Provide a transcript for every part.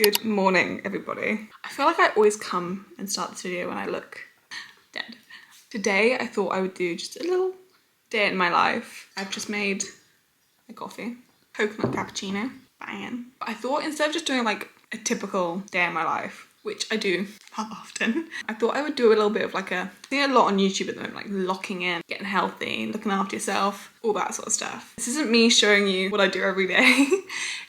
Good morning, everybody. I feel like I always come and start this video when I look dead. Today, I thought I would do just a little day in my life. I've just made a coffee, coconut cappuccino, banging. I thought instead of just doing like a typical day in my life, which I do not often, I thought I would do a little bit of like I see a lot on YouTube at the moment, like locking in, getting healthy, looking after yourself, all that sort of stuff. This isn't me showing you what I do every day.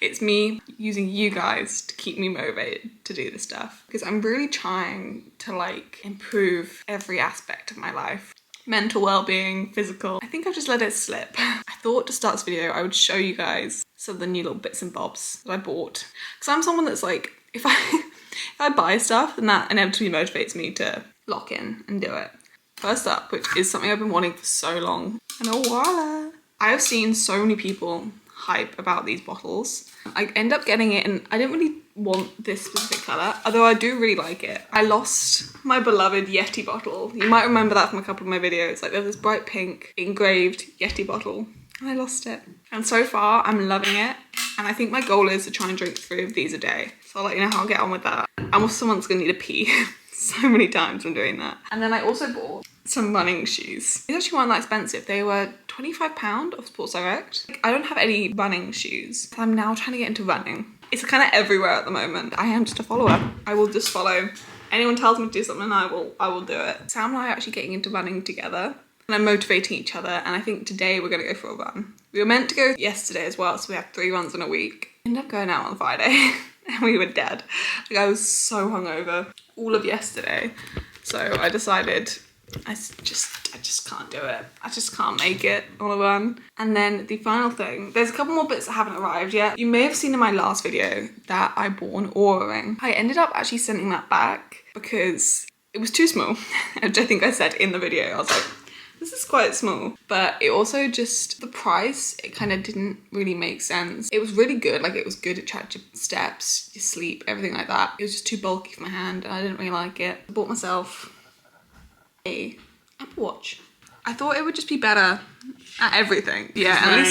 It's me using you guys to keep me motivated to do this stuff, because I'm really trying to like improve every aspect of my life. Mental well-being, physical. I think I've just let it slip. I thought to start this video I would show you guys some of the new little bits and bobs that I bought, because I'm someone that's like, if I buy stuff, then that inevitably motivates me to lock in and do it. First up, which is something I've been wanting for so long, and voila! I have seen so many people hype about these bottles. I end up getting it, and I didn't really want this specific colour, although I do really like it. I lost my beloved Yeti bottle. You might remember that from a couple of my videos. Like, there was this bright pink engraved Yeti bottle, and I lost it. And so far, I'm loving it. And I think my goal is to try and drink 3 of these a day. So I'll let you know how I'll get on with that. I'm also someone's gonna need a pee so many times when doing that. And then I also bought some running shoes. These actually weren't that expensive. They were £25 off Sports Direct. Like, I don't have any running shoes. I'm now trying to get into running. It's kind of everywhere at the moment. I am just a follower. I will just follow. Anyone tells me to do something, I will do it. Sam and I are actually getting into running together, and I'm motivating each other, and I think today we're gonna go for a run. We were meant to go yesterday as well, so we have 3 runs in a week. Ended up going out on Friday and we were dead. Like, I was so hungover all of yesterday. So I decided I just can't do it. I just can't make it on a run. And then the final thing, there's a couple more bits that haven't arrived yet. You may have seen in my last video that I bought an Aura ring. I ended up actually sending that back because it was too small, which I think I said in the video. I was like, this is quite small. But it also just, the price, it kind of didn't really make sense. It was really good, like it was good, it tracked your steps, your sleep, everything like that. It was just too bulky for my hand and I didn't really like it. I bought myself a Apple Watch. I thought it would just be better at everything. Yeah, at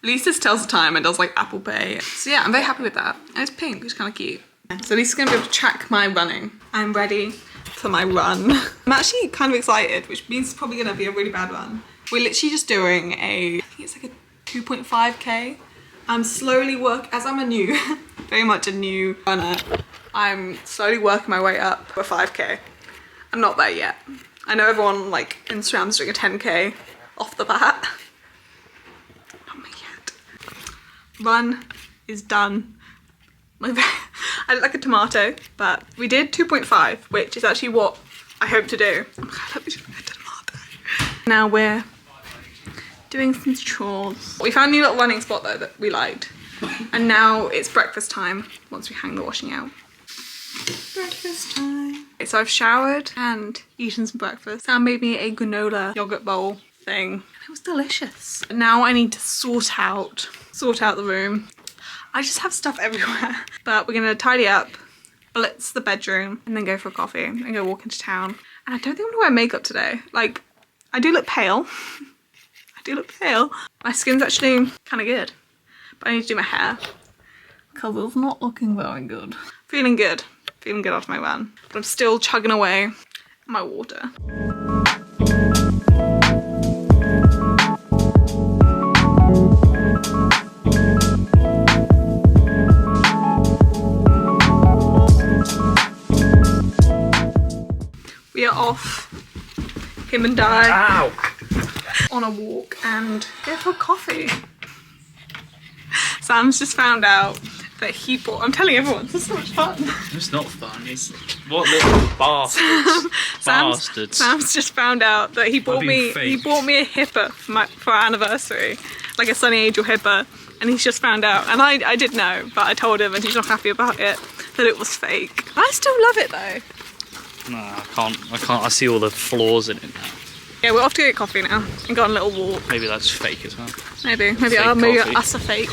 least this tells the time and does like Apple Pay. So yeah, I'm very happy with that. And it's pink, which is kind of cute. So at least it's gonna be able to track my running. I'm ready for my run. I'm actually kind of excited, which means it's probably gonna be a really bad run. We're literally just doing I think it's like a 2.5k. I'm slowly as I'm a new, very much a new runner, I'm slowly working my way up for 5k. I'm not there yet. I know everyone like Instagram's doing a 10k off the bat. Not me yet. Run is done. I look like a tomato, but we did 2.5, which is actually what I hope to do. Oh my God, I hope we should like a tomato. Now we're doing some chores. We found a new little running spot though that we liked. And now it's breakfast time once we hang the washing out. Breakfast time. Okay, so I've showered and eaten some breakfast. Sam made me a granola yogurt bowl thing. It was delicious. Now I need to sort out the room. I just have stuff everywhere. But we're gonna tidy up, blitz the bedroom, and then go for a coffee and go walk into town. And I don't think I'm gonna wear makeup today. Like, I do look pale. I do look pale. My skin's actually kind of good. But I need to do my hair because it's not looking very good. Feeling good after my run. But I'm still chugging away on my water. We are off, him and I, on a walk and go for coffee. Sam's just found out that he bought, I'm telling everyone, this is so much fun. It's not fun, it's, what little bastard. Sam's just found out that he bought me a hipper for our anniversary, like a Sunny Angel hipper, and he's just found out, and I did know, but I told him and he's not happy about it, that it was fake. I still love it though. No, I can't, I see all the flaws in it now. Yeah, we're off to get coffee now and go on a little walk. Maybe that's fake as well. Maybe us are fake.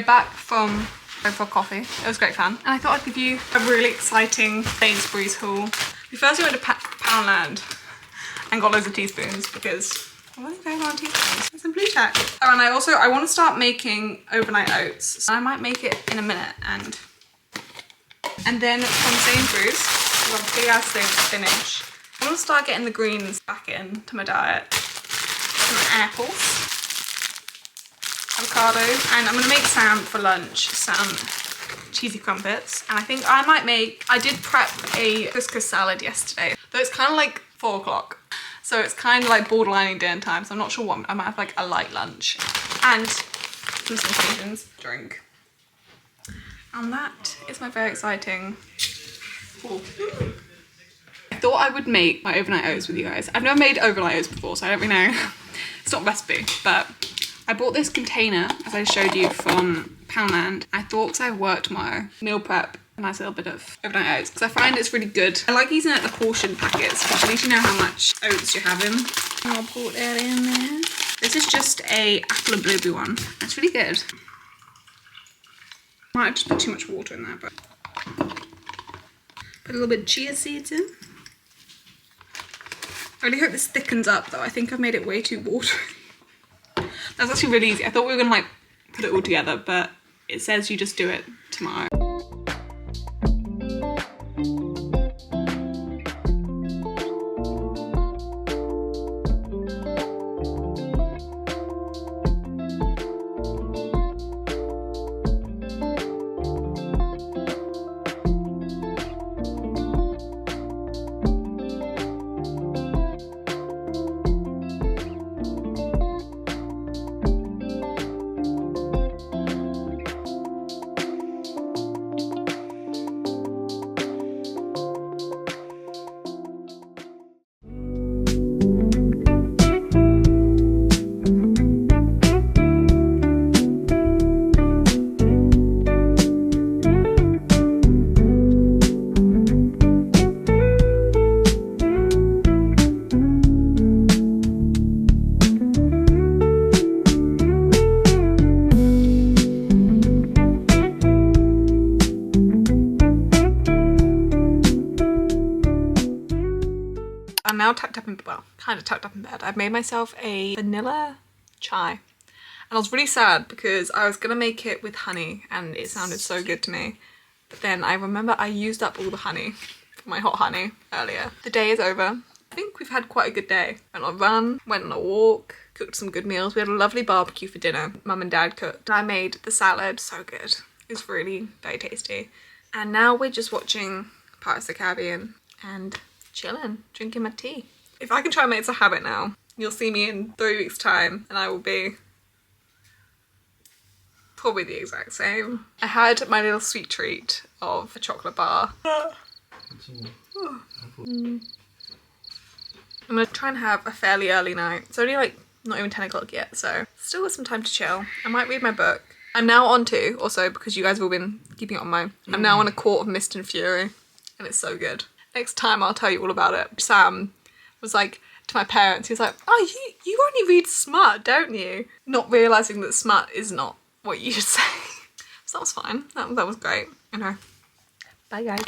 back from going for coffee. It was great fun. And I thought I'd give you a really exciting Sainsbury's haul. We first went to Poundland and got loads of teaspoons because I wasn't very well on teaspoons. And some blue tack. Oh, and I want to start making overnight oats. So I might make it in a minute. And then from Sainsbury's, we've got a big ass thing to finish. I want to start getting the greens back into my diet. Some apples, avocados, and I'm going to make Sam for lunch some cheesy crumpets. And I think I did prep a couscous salad yesterday, though it's kind of like 4 o'clock. So it's kind of like borderlining dinner time, so I'm not sure what, I might have like a light lunch. And some occasions drink. And that is my very exciting haul. I thought I would make my overnight oats with you guys. I've never made overnight oats before, so I don't really know. It's not a recipe, but I bought this container, as I showed you, from Poundland. I thought, because I have work tomorrow, meal prep a nice little bit of overnight oats, because I find it's really good. I like using it the portion packets, because at least you know how much oats you're having. I'll put that in there. This is just a apple and blueberry one. That's really good. Might have just put too much water in there, but put a little bit of chia seeds in. I really hope this thickens up though. I think I've made it way too watery. That's actually really easy. I thought we were gonna like put it all together, but it says you just do it tomorrow. I'm now tucked up in, well, kind of tucked up in bed. I've made myself a vanilla chai. And I was really sad because I was gonna make it with honey and it sounded so good to me. But then I remember I used up all the honey for my hot honey earlier. The day is over. I think we've had quite a good day. Went on a run, went on a walk, cooked some good meals. We had a lovely barbecue for dinner. Mum and Dad cooked. I made the salad, so good. It was really very tasty. And now we're just watching Pirates of the Caribbean and chilling, drinking my tea. If I can try and make this a habit now, you'll see me in 3 weeks' time and I will be probably the exact same. I had my little sweet treat of a chocolate bar. I'm gonna try and have a fairly early night. It's only like not even 10 o'clock yet, so still got some time to chill. I might read my book. I'm now on to, also because you guys have all been keeping it on my, I'm now on A Court of Mist and Fury and it's so good. Next time I'll tell you all about it. Sam was like to my parents, he was like, oh, you only read smut, don't you? Not realising that smut is not what you should say. So that was fine. That was great. Anyway, bye guys.